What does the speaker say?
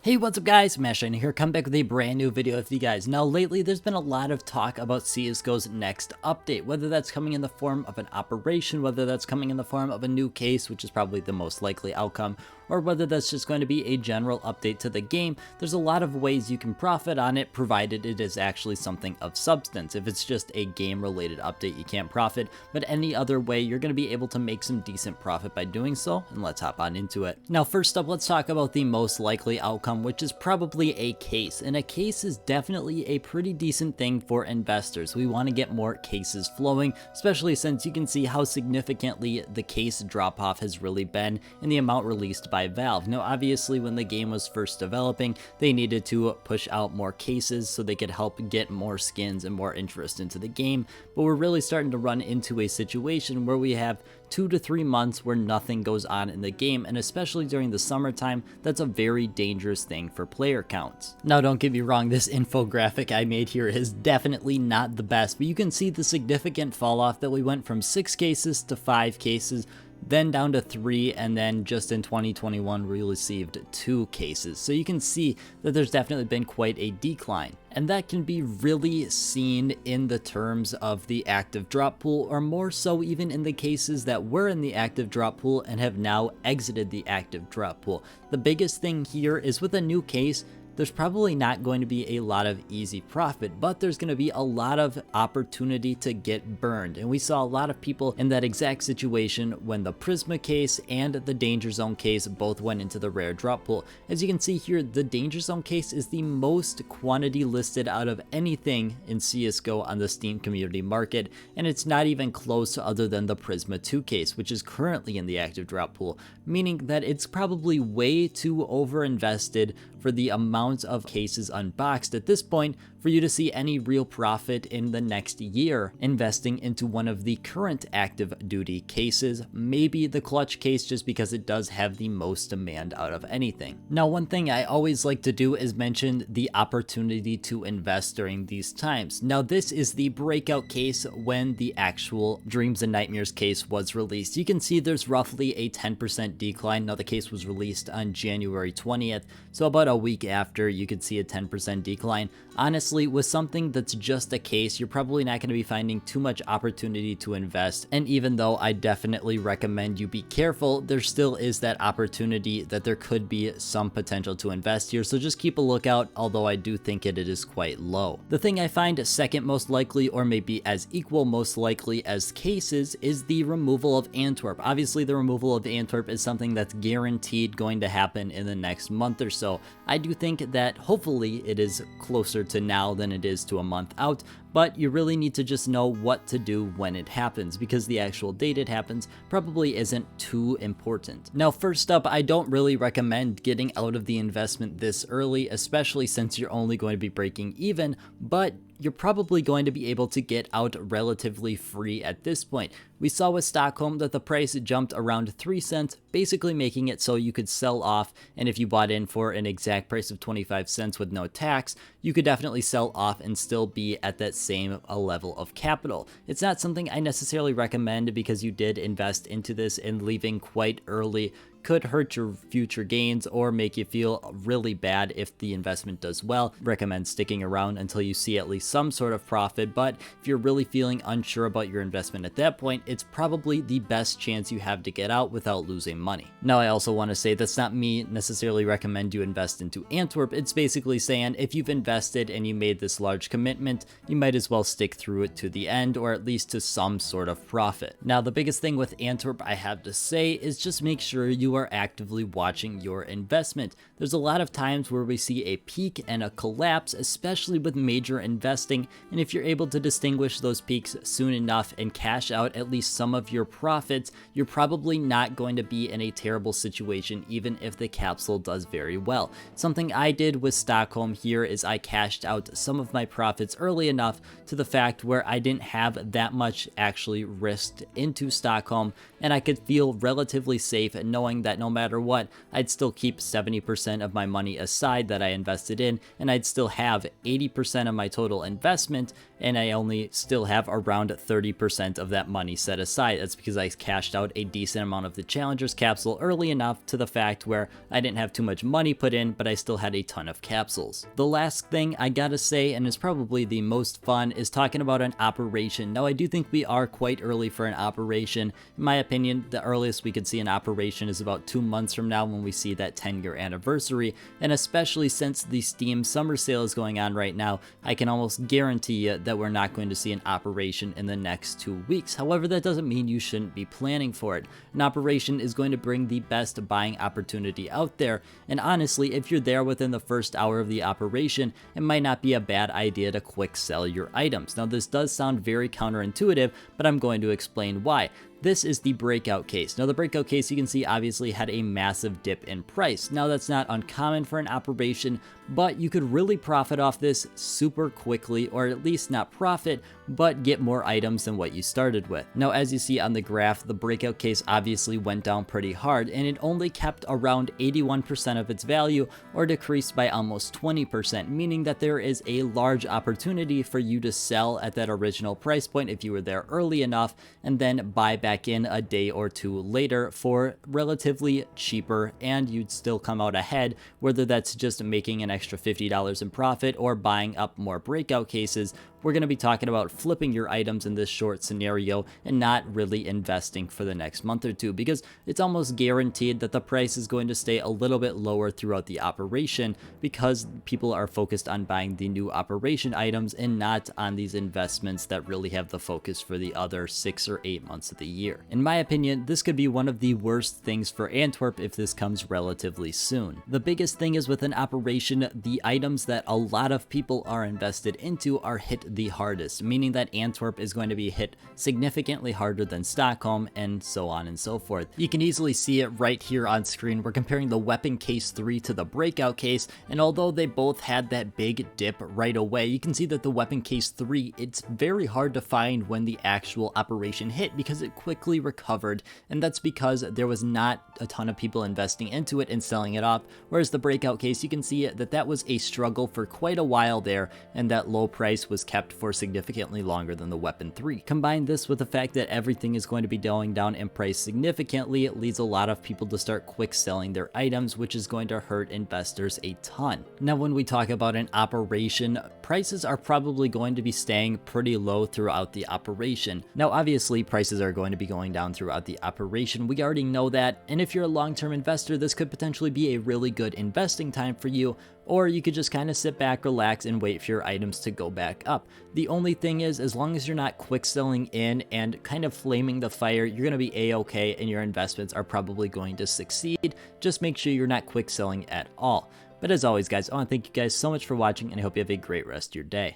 Hey, what's up guys, Mashine here, come back with a brand new video with you guys. Now lately there's been a lot of talk about CSGO's next update, whether that's coming in the form of an operation, whether that's coming in the form of a new case, which is probably the most likely outcome, or whether that's just going to be a general update to the game. There's a lot of ways you can profit on it, provided it is actually something of substance. If it's just a game related update, you can't profit, but any other way you're going to be able to make some decent profit by doing so, and let's hop on into it. Now first up, let's talk about the most likely outcome, which is probably a case, and a case is definitely a pretty decent thing for investors. We want to get more cases flowing, especially since you can see how significantly the case drop off has really been in the amount released by Valve. Now obviously when the game was first developing, they needed to push out more cases so they could help get more skins and more interest into the game, but we're really starting to run into a situation where we have 2 to 3 months where nothing goes on in the game, and especially during the summertime, that's a very dangerous thing for player counts. Now don't get me wrong, this infographic I made here is definitely not the best, but you can see the significant fall off that we went from 6 cases to 5 cases, then down to 3, and then just in 2021 we received 2 cases. So you can see that there's definitely been quite a decline. And that can be really seen in the terms of the active drop pool, or more so even in the cases that were in the active drop pool and have now exited the active drop pool. The biggest thing here is with a new case, there's probably not going to be a lot of easy profit, but there's going to be a lot of opportunity to get burned. And we saw a lot of people in that exact situation when the Prisma case and the Danger Zone case both went into the rare drop pool. As you can see here, the Danger Zone case is the most quantity listed out of anything in CSGO on the Steam community market, and it's not even close other than the Prisma 2 case, which is currently in the active drop pool, meaning that it's probably way too over-invested for the amount of cases unboxed at this point for you to see any real profit in the next year investing into one of the current active duty cases, maybe the clutch case, just because it does have the most demand out of anything. Now one thing I always like to do is mention the opportunity to invest during these times. Now this is the breakout case when the actual Dreams and Nightmares case was released. You can see there's roughly a 10% decline. Now the case was released on January 20th, so about a week after you could see a 10% decline. Honestly, with something that's just a case, you're probably not going to be finding too much opportunity to invest, and even though I definitely recommend you be careful, there still is that opportunity that there could be some potential to invest here, so just keep a lookout, although I do think it is quite low. The thing I find second most likely, or maybe as equal most likely as cases, is the removal of Antwerp. Obviously the removal of Antwerp is something that's guaranteed going to happen in the next month or so. I do think that hopefully it is closer to now than it is to a month out, but you really need to just know what to do when it happens, because the actual date it happens probably isn't too important. Now first up, I don't really recommend getting out of the investment this early, especially since you're only going to be breaking even, but you're probably going to be able to get out relatively free at this point. We saw with Stockholm that the price jumped around 3 cents, basically making it so you could sell off, and if you bought in for an exact price of 25 cents with no tax, you could definitely sell off and still be at that same level of capital. It's not something I necessarily recommend because you did invest into this, and leaving quite early could hurt your future gains or make you feel really bad if the investment does well. Recommend sticking around until you see at least some sort of profit, but if you're really feeling unsure about your investment at that point, it's probably the best chance you have to get out without losing money. Now I also want to say that's not me necessarily recommend you invest into Antwerp. It's basically saying if you've invested and you made this large commitment, you might as well stick through it to the end, or at least to some sort of profit. Now the biggest thing with Antwerp I have to say is just make sure you are actively watching your investment. There's a lot of times where we see a peak and a collapse, especially with major investing, and if you're able to distinguish those peaks soon enough and cash out at least some of your profits, you're probably not going to be in a terrible situation even if the capsule does very well. Something I did with Stockholm here is I cashed out some of my profits early enough to the fact where I didn't have that much actually risked into Stockholm, and I could feel relatively safe knowing that no matter what, I'd still keep 70% of my money aside that I invested in, and I'd still have 80% of my total investment, and I only still have around 30% of that money set aside. That's because I cashed out a decent amount of the Challenger's capsule early enough to the fact where I didn't have too much money put in, but I still had a ton of capsules. The last thing I gotta say, and is probably the most fun, is talking about an operation. Now, I do think we are quite early for an operation. In my opinion, the earliest we could see an operation is about 2 months from now when we see that 10-year anniversary, and especially since the Steam summer sale is going on right now, I can almost guarantee you that we're not going to see an operation in the next 2 weeks. However, that doesn't mean you shouldn't be planning for it. An operation is going to bring the best buying opportunity out there, and honestly, if you're there within the first hour of the operation, it might not be a bad idea to quick sell your items. Now, this does sound very counterintuitive, but I'm going to explain why. This is the breakout case. Now, the breakout case, you can see, obviously had a massive dip in price. Now, that's not uncommon for an operation, but you could really profit off this super quickly, or at least not profit, but get more items than what you started with. Now, as you see on the graph, the breakout case obviously went down pretty hard, and it only kept around 81% of its value, or decreased by almost 20%, meaning that there is a large opportunity for you to sell at that original price point if you were there early enough, and then buy back in a day or two later for relatively cheaper, and you'd still come out ahead, whether that's just making an extra $50 in profit or buying up more breakout cases. We're going to be talking about flipping your items in this short scenario and not really investing for the next month or two, because it's almost guaranteed that the price is going to stay a little bit lower throughout the operation, because people are focused on buying the new operation items and not on these investments that really have the focus for the other 6 or 8 months of the year. In my opinion, this could be one of the worst things for Antwerp if this comes relatively soon. The biggest thing is with an operation, the items that a lot of people are invested into are hit the hardest, meaning that Antwerp is going to be hit significantly harder than Stockholm, and so on and so forth. You can easily see it right here on screen. We're comparing the weapon case 3 to the breakout case, and although they both had that big dip right away, you can see that the weapon case 3, it's very hard to find when the actual operation hit, because it quickly recovered, and that's because there was not a ton of people investing into it and selling it off, whereas the breakout case, you can see that was a struggle for quite a while there, and that low price was kept for significantly longer than the weapon 3. Combine this with the fact that everything is going to be going down in price significantly, it leads a lot of people to start quick selling their items, which is going to hurt investors a ton. Now, when we talk about an operation, prices are probably going to be staying pretty low throughout the operation. Now, obviously, prices are going to be going down throughout the operation. We already know that, and if you're a long-term investor, this could potentially be a really good investing time for you, or you could just kind of sit back, relax, and wait for your items to go back up. The only thing is, as long as you're not quick selling in and kind of flaming the fire, you're going to be a-okay, and your investments are probably going to succeed. Just make sure you're not quick selling at all. But as always, guys, I want to thank you guys so much for watching, and I hope you have a great rest of your day.